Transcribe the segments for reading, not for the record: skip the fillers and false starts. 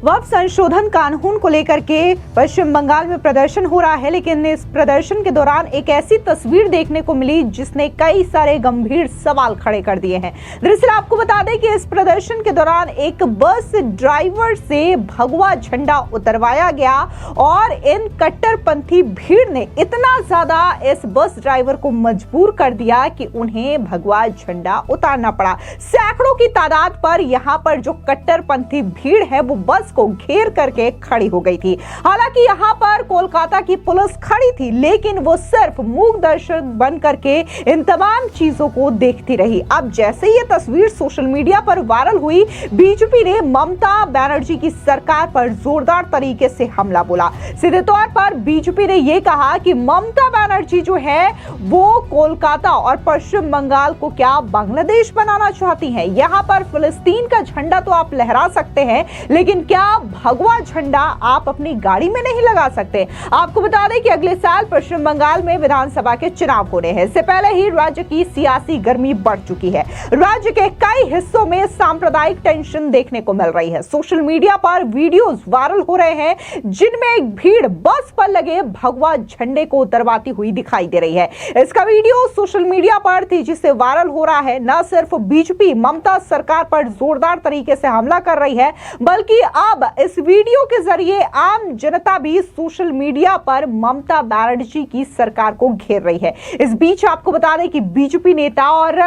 वक्फ संशोधन कानून को लेकर के पश्चिम बंगाल में प्रदर्शन हो रहा है, लेकिन इस प्रदर्शन के दौरान एक ऐसी तस्वीर देखने को मिली जिसने कई सारे गंभीर सवाल खड़े कर दिए हैं। दरअसल आपको बता दें कि इस प्रदर्शन के दौरान एक बस ड्राइवर से भगवा झंडा उतरवाया गया और इन कट्टरपंथी भीड़ ने इतना ज्यादा इस बस ड्राइवर को मजबूर कर दिया कि उन्हें भगवा झंडा उतारना पड़ा। सैकड़ों की तादाद पर यहाँ पर जो कट्टरपंथी भीड़ है वो बस को घेर करके खड़ी हो गई थी। हालांकि यहाँ पर कोलकाता की पुलिस खड़ी थी, लेकिन वो सिर्फ मूक दर्शक बन करके इन तमाम चीजों को देखती रही। अब जैसे ये तस्वीर सोशल मीडिया पर वायरल हुई, बीजेपी ने ममता बनर्जी की सरकार पर जोरदार तरीके से हमला बोला। सीधे तौर पर बीजेपी ने यह कहा कि ममता बनर्जी जो है वो कोलकाता और पश्चिम बंगाल को क्या बांग्लादेश बनाना चाहती हैं। यहाँ पर फिलिस्तीन का झंडा तो आप लहरा सकते हैं, लेकिन क्या भगवा झंडा आप अपनी गाड़ी में नहीं लगा सकते। आपको बता दें कि अगले साल पश्चिम बंगाल में विधानसभा के चुनाव होने हैं। इससे पहले ही राज्य की सियासी गर्मी बढ़ चुकी है। राज्य के कई हिस्सों में सांप्रदायिक टेंशन देखने को मिल रही है। सोशल मीडिया पर वीडियोस वायरल हो रहे हैं जिनमें एक भीड़ बस पर लगे भगवा झंडे को उतरवाती हुई दिखाई दे रही है। इसका वीडियो सोशल मीडिया पर तेजी से वायरल हो रहा है। न सिर्फ बीजेपी ममता सरकार पर जोरदार तरीके से हमला कर रही है, बल्कि अब इस वीडियो के जरिए आम जनता भी सोशल मीडिया पर ममता बनर्जी की सरकार को घेर रही है। इस बीच आपको बता दें कि बीजेपी नेता और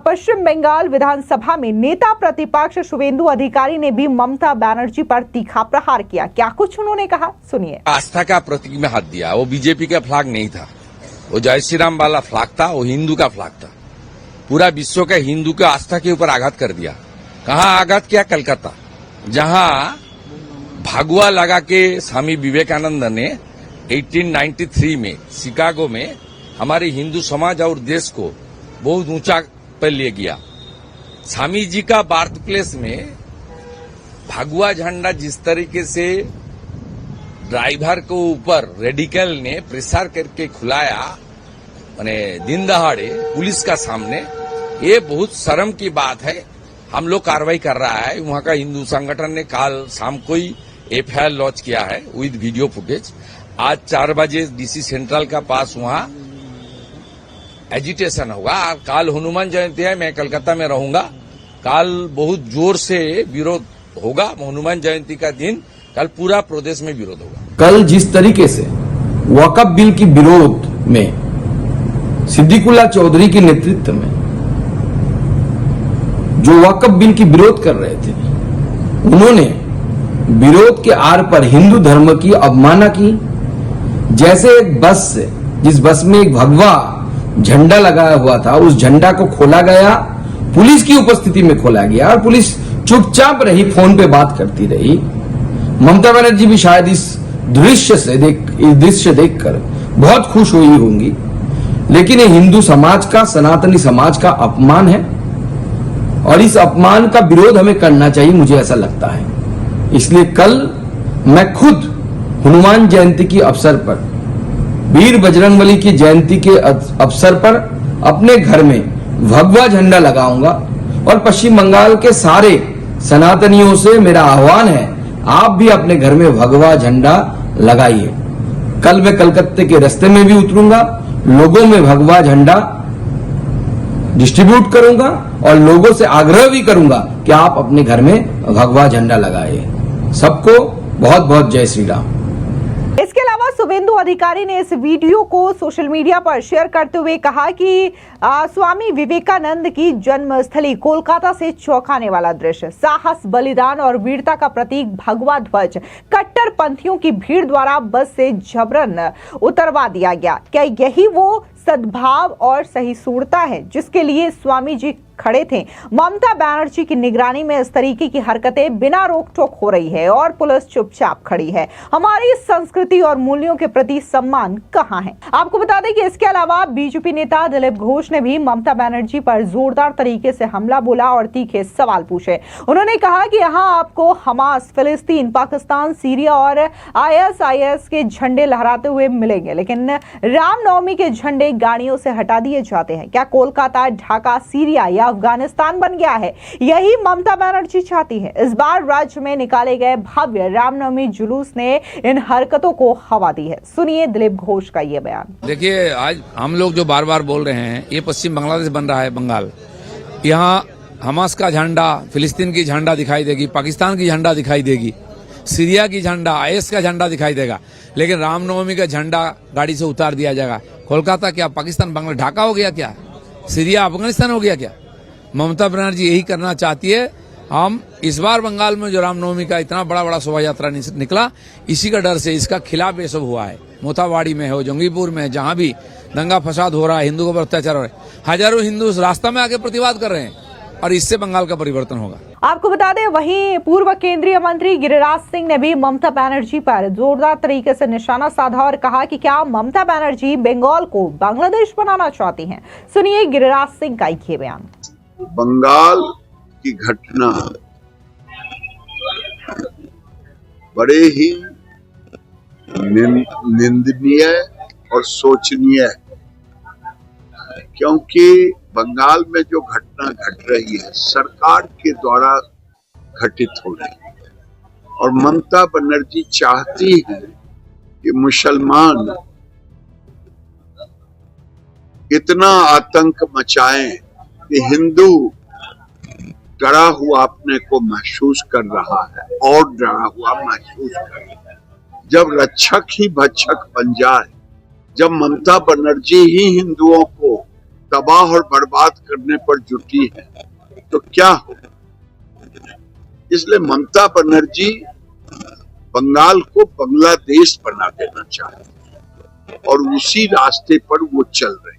पश्चिम बंगाल विधानसभा में नेता प्रतिपक्ष शुवेंदु अधिकारी ने भी ममता बनर्जी पर तीखा प्रहार किया। क्या कुछ उन्होंने कहा, सुनिए। आस्था का प्रतीक में हाथ दिया, वो बीजेपी का फ्लैग नहीं था, वो जय श्री राम वाला फ्लैग था, वो हिंदू का फ्लैग था। पूरा विश्व के हिंदू के आस्था के ऊपर आघात कर दिया। कहाँ आघात किया? कलकत्ता, जहां भगवा लगा के स्वामी विवेकानंद ने 1893 में शिकागो में हमारे हिंदू समाज और देश को बहुत ऊंचा पर ले गया। स्वामी जी का बर्थ प्लेस में भगवा झंडा जिस तरीके से ड्राइवर को ऊपर रेडिकल ने प्रेशर करके खुलाया, माने दिन दहाड़े पुलिस का सामने, ये बहुत शर्म की बात है। हम लोग कार्रवाई कर रहा है। वहां का हिंदू संगठन ने कल शाम को ही एफआईआर लॉन्च किया है विद वीडियो फुटेज। आज 4 बजे डीसी सेंट्रल का पास वहां एजिटेशन होगा। कल हनुमान जयंती है, मैं कलकत्ता में रहूंगा। कल बहुत जोर से विरोध होगा। हनुमान जयंती का दिन कल पूरा प्रदेश में विरोध होगा। कल जिस तरीके से वक्फ बिल की विरोध में सिद्दीकुल्ला चौधरी के नेतृत्व में जो वक्फ बिल की विरोध कर रहे थे, उन्होंने विरोध के आड़ पर हिंदू धर्म की अवमानना की। जैसे एक बस से, जिस बस में एक भगवा झंडा लगाया हुआ था, उस झंडा को खोला गया, पुलिस की उपस्थिति में खोला गया और पुलिस चुपचाप रही, फोन पे बात करती रही। ममता बनर्जी भी शायद इस दृश्य देखकर बहुत खुश हुई होंगी, लेकिन ये हिंदू समाज का, सनातनी समाज का अपमान है और इस अपमान का विरोध हमें करना चाहिए, मुझे ऐसा लगता है। इसलिए कल मैं खुद हनुमान जयंती के अवसर पर, वीर बजरंगबली की जयंती के अवसर पर अपने घर में भगवा झंडा लगाऊंगा और पश्चिम बंगाल के सारे सनातनियों से मेरा आह्वान है, आप भी अपने घर में भगवा झंडा लगाइए। कल मैं कलकत्ते के रास्ते में भी उतरूंगा, लोगों में भगवा झंडा डिस्ट्रीब्यूट करूंगा और लोगों से आग्रह भी करूंगा कि आप अपने घर में भगवा झंडा लगाइए। सबको बहुत बहुत जय श्री राम। इसके अलावा शुवेंदु अधिकारी ने इस वीडियो को सोशल मीडिया पर शेयर करते हुए कहा कि स्वामी विवेकानंद की जन्मस्थली कोलकाता से चौंकाने वाला दृश्य, साहस, बलिदान और वीरता का प्रतीक भगवा ध्वज कट्टरपंथियों की भीड़ द्वारा बस से जबरन उतरवा दिया गया। क्या यही वो सद्भाव और सहिष्णुता है जिसके लिए स्वामी जी खड़े थे? ममता बनर्जी की निगरानी में इस तरीके की हरकतें बिना रोक टोक हो रही है और पुलिस चुपचाप खड़ी है। हमारी संस्कृति और मूल्यों के प्रति सम्मान कहां है? आपको बता दें कि इसके अलावा बीजेपी नेता दिलीप घोष ने भी ममता बनर्जी पर जोरदार तरीके से हमला बोला और तीखे सवाल पूछे। उन्होंने कहा कि यहाँ आपको हमास, फिलिस्तीन, पाकिस्तान, सीरिया और ISIS के झंडे लहराते हुए मिलेंगे, लेकिन रामनवमी के झंडे गाड़ियों से हटा दिए जाते हैं। क्या कोलकाता, ढाका, सीरिया या अफगानिस्तान बन गया है? यही ममता बनर्जी चाहती है। इस बार राज्य में निकाले गए भव्य रामनवमी जुलूस ने इन हरकतों को हवा दी है। सुनिए दिलीप घोष का ये बयान। देखिए, आज हम लोग जो बार बार बोल रहे हैं, ये पश्चिम बांग्लादेश बन रहा है, बंगाल। यहाँ हमास का झंडा, फिलिस्तीन की झंडा दिखाई देगी, पाकिस्तान की झंडा दिखाई देगी, सीरिया की झंडा, आईएस का झंडा दिखाई देगा, लेकिन रामनवमी का झंडा गाड़ी से उतार दिया जाएगा। कोलकाता क्या पाकिस्तान, बांग्लादेश, ढाका हो गया क्या? सीरिया अफगानिस्तान हो गया क्या? ममता बनर्जी यही करना चाहती है। हम इस बार बंगाल में जो रामनवमी का इतना बड़ा बड़ा शोभा यात्रा निकला, इसी का डर से इसका खिलाफ ये सब हुआ है। मोथावाड़ी में हो, जंगीपुर में, जहां भी दंगा फसाद हो रहा है, हिंदुओं पर अत्याचार हो रहा है, हजारों हिंदू उस रास्ता में आके प्रतिवाद कर रहे हैं और इससे बंगाल का परिवर्तन होगा। आपको बता दें, वहीं पूर्व केंद्रीय मंत्री गिरिराज सिंह ने भी ममता बनर्जी पर जोरदार तरीके से निशाना साधा और कहा कि क्या ममता बनर्जी बंगाल को बांग्लादेश बनाना चाहती हैं। सुनिए गिरिराज सिंह का ये बयान। बंगाल की घटना बड़े ही निंदनीय और सोचनीय है, क्योंकि बंगाल में जो घटना घट रही है सरकार के द्वारा घटित हो रही है और ममता बनर्जी चाहती है कि मुसलमान इतना आतंक मचाएं कि हिंदू डरा हुआ अपने को महसूस कर रहा है और डरा हुआ महसूस कर रहा है। जब रक्षक ही भक्षक बन जाए, जब ममता बनर्जी ही हिंदुओं को तबाह और बर्बाद करने पर जुटी है, तो क्या हो? इसलिए ममता बनर्जी बंगाल को बांग्लादेश बना देना चाहती है और उसी रास्ते पर वो चल रही है।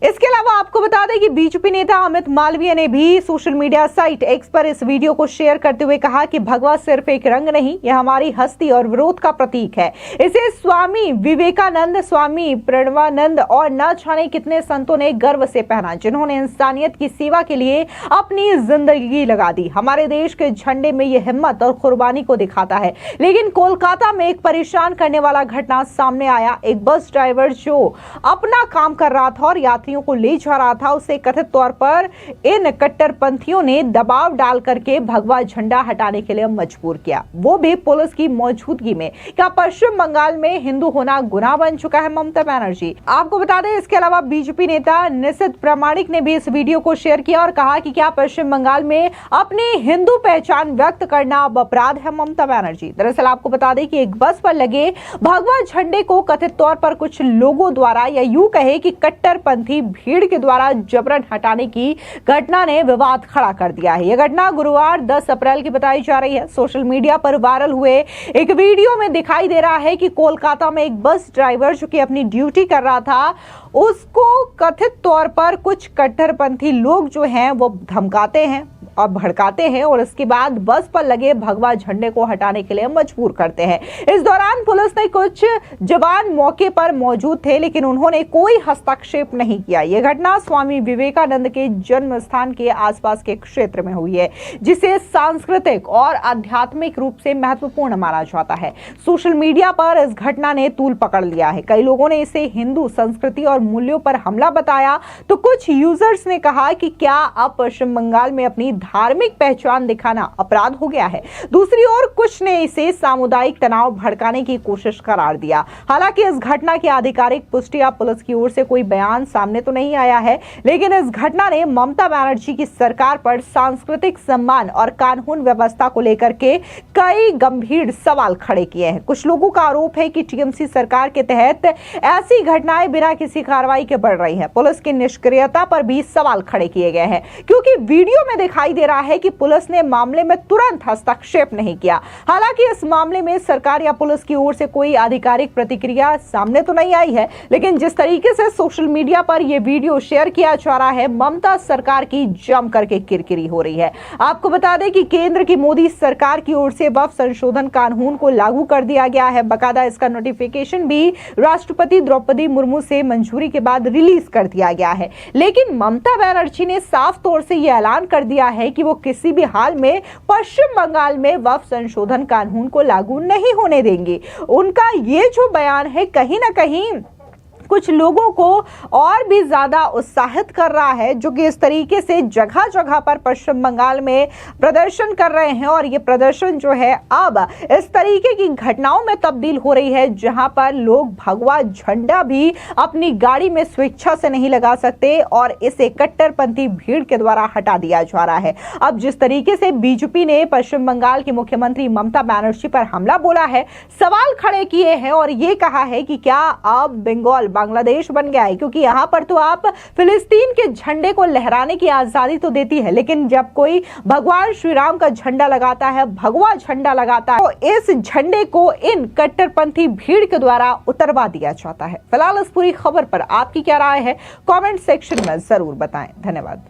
इसके अलावा आपको बता दें कि बीजेपी नेता अमित मालवीय ने भी सोशल मीडिया साइट एक्स पर इस वीडियो को शेयर करते हुए कहा कि भगवा सिर्फ एक रंग नहीं, यह हमारी हस्ती और विरोध का प्रतीक है। इसे स्वामी विवेकानंद, स्वामी प्रणवानंद और न जाने कितने संतों ने गर्व से पहना, जिन्होंने इंसानियत की सेवा के लिए अपनी जिंदगी लगा दी। हमारे देश के झंडे में यह हिम्मत और कुर्बानी को दिखाता है। लेकिन कोलकाता में एक परेशान करने वाला घटना सामने आया। एक बस ड्राइवर जो अपना काम कर रहा था और यात्रियों को ले जा रहा था, उसे कथित तौर पर इन कट्टरपंथियों ने दबाव डाल करके भगवा झंडा हटाने के लिए मजबूर किया, वो भी पुलिस की मौजूदगी में। क्या पश्चिम बंगाल में हिंदू होना गुनाह बन चुका है? ममता बनर्जी। आपको बता दें, इसके अलावा बीजेपी नेता निशित प्रामाणिक ने भी इस वीडियो को शेयर किया और कहा कि क्या पश्चिम बंगाल में अपनी हिंदू पहचान व्यक्त करना अब अपराध है? ममता बनर्जी। दरअसल आपको बता दें कि एक बस पर लगे भगवा झंडे को कथित तौर पर कुछ लोगों द्वारा, या यूं कहे कि कट्टरपंथी भीड़ के द्वारा जबरन हटाने की घटना ने विवाद खड़ा कर दिया है। यह घटना गुरुवार 10 अप्रैल की बताई जा रही है। सोशल मीडिया पर वायरल हुए एक वीडियो में दिखाई दे रहा है कि कोलकाता में एक बस ड्राइवर जो कि अपनी ड्यूटी कर रहा था, उसको कथित तौर पर कुछ कट्टरपंथी लोग जो हैं वो धमकाते हैं और भड़काते हैं और इसके बाद बस पर लगे भगवा झंडे को हटाने के लिए मजबूर करते हैं। इस दौरान पुलिस ने कुछ जवान मौके पर मौजूद थे, लेकिन उन्होंने कोई हस्तक्षेप नहीं किया। यह घटना स्वामी विवेकानंद के जन्म स्थान के आसपास के क्षेत्र में हुई है, जिसे सांस्कृतिक और आध्यात्मिक रूप से महत्वपूर्ण माना जाता है। सोशल मीडिया पर इस घटना ने तूल पकड़ लिया है। कई लोगों ने इसे हिंदू संस्कृति और मूल्यों पर हमला बताया, तो कुछ यूजर्स ने कहा कि क्या अब पश्चिम बंगाल में अपनी धार्मिक पहचान दिखाना अपराध हो गया है। दूसरी ओर कुछ ने इसे सामुदायिक तनाव भड़काने की कोशिश करार दिया। हालांकि इस घटना की आधिकारिक पुष्टि या पुलिस की ओर से कोई बयान सामने तो नहीं आया है, लेकिन इस घटना ने ममता बनर्जी की सरकार पर सांस्कृतिक सम्मान और कानून व्यवस्था को लेकर के कई गंभीर सवाल खड़े किए हैं। कुछ लोगों का आरोप है कि टीएमसी सरकार के तहत ऐसी घटनाएं बिना किसी कार्रवाई के बढ़ रही हैं। पुलिस की निष्क्रियता पर भी सवाल खड़े किए गए हैं, क्योंकि वीडियो में दिखाई दे रहा है कि पुलिस ने मामले में तुरंत हस्तक्षेप नहीं किया। हालांकि इस मामले में सरकार या पुलिस की ओर से कोई आधिकारिक प्रतिक्रिया सामने तो नहीं आई है, लेकिन जिस तरीके से सोशल मीडिया पर यह वीडियो शेयर किया जा रहा है, ममता सरकार की जम करके किरकिरी हो रही है। आपको बता दें कि केंद्र की मोदी सरकार की ओर से वक्फ संशोधन कानून को लागू कर दिया गया है। बकायदा इसका नोटिफिकेशन भी राष्ट्रपति द्रौपदी मुर्मू से मंजूरी के बाद रिलीज कर दिया गया है। लेकिन ममता बनर्जी ने साफ तौर से यह ऐलान कर दिया है कि वो किसी भी हाल में पश्चिम बंगाल में वक्फ संशोधन कानून को लागू नहीं होने देंगे। उनका ये जो बयान है, कहीं ना कहीं कुछ लोगों को और भी ज्यादा उत्साहित कर रहा है, जो कि इस तरीके से जगह जगह पर पश्चिम बंगाल में प्रदर्शन कर रहे हैं। और ये प्रदर्शन जो है अब इस तरीके की घटनाओं में तब्दील हो रही है, जहां पर लोग भगवा झंडा भी अपनी गाड़ी में स्वेच्छा से नहीं लगा सकते और इसे कट्टरपंथी भीड़ के द्वारा हटा दिया जा रहा है। अब जिस तरीके से बीजेपी ने पश्चिम बंगाल की मुख्यमंत्री ममता बनर्जी पर हमला बोला है, सवाल खड़े किए हैं और ये कहा है कि क्या अब बंगाल बांग्लादेश बन गया है, क्योंकि यहां पर तो आप फिलिस्तीन के झंडे को लहराने की आजादी तो देती है, लेकिन जब कोई भगवान श्री राम का झंडा लगाता है, भगवा झंडा लगाता है, तो इस झंडे को इन कट्टरपंथी भीड़ के द्वारा उतरवा दिया जाता है। फिलहाल इस पूरी खबर पर आपकी क्या राय है, कमेंट सेक्शन में जरूर बताएं। धन्यवाद।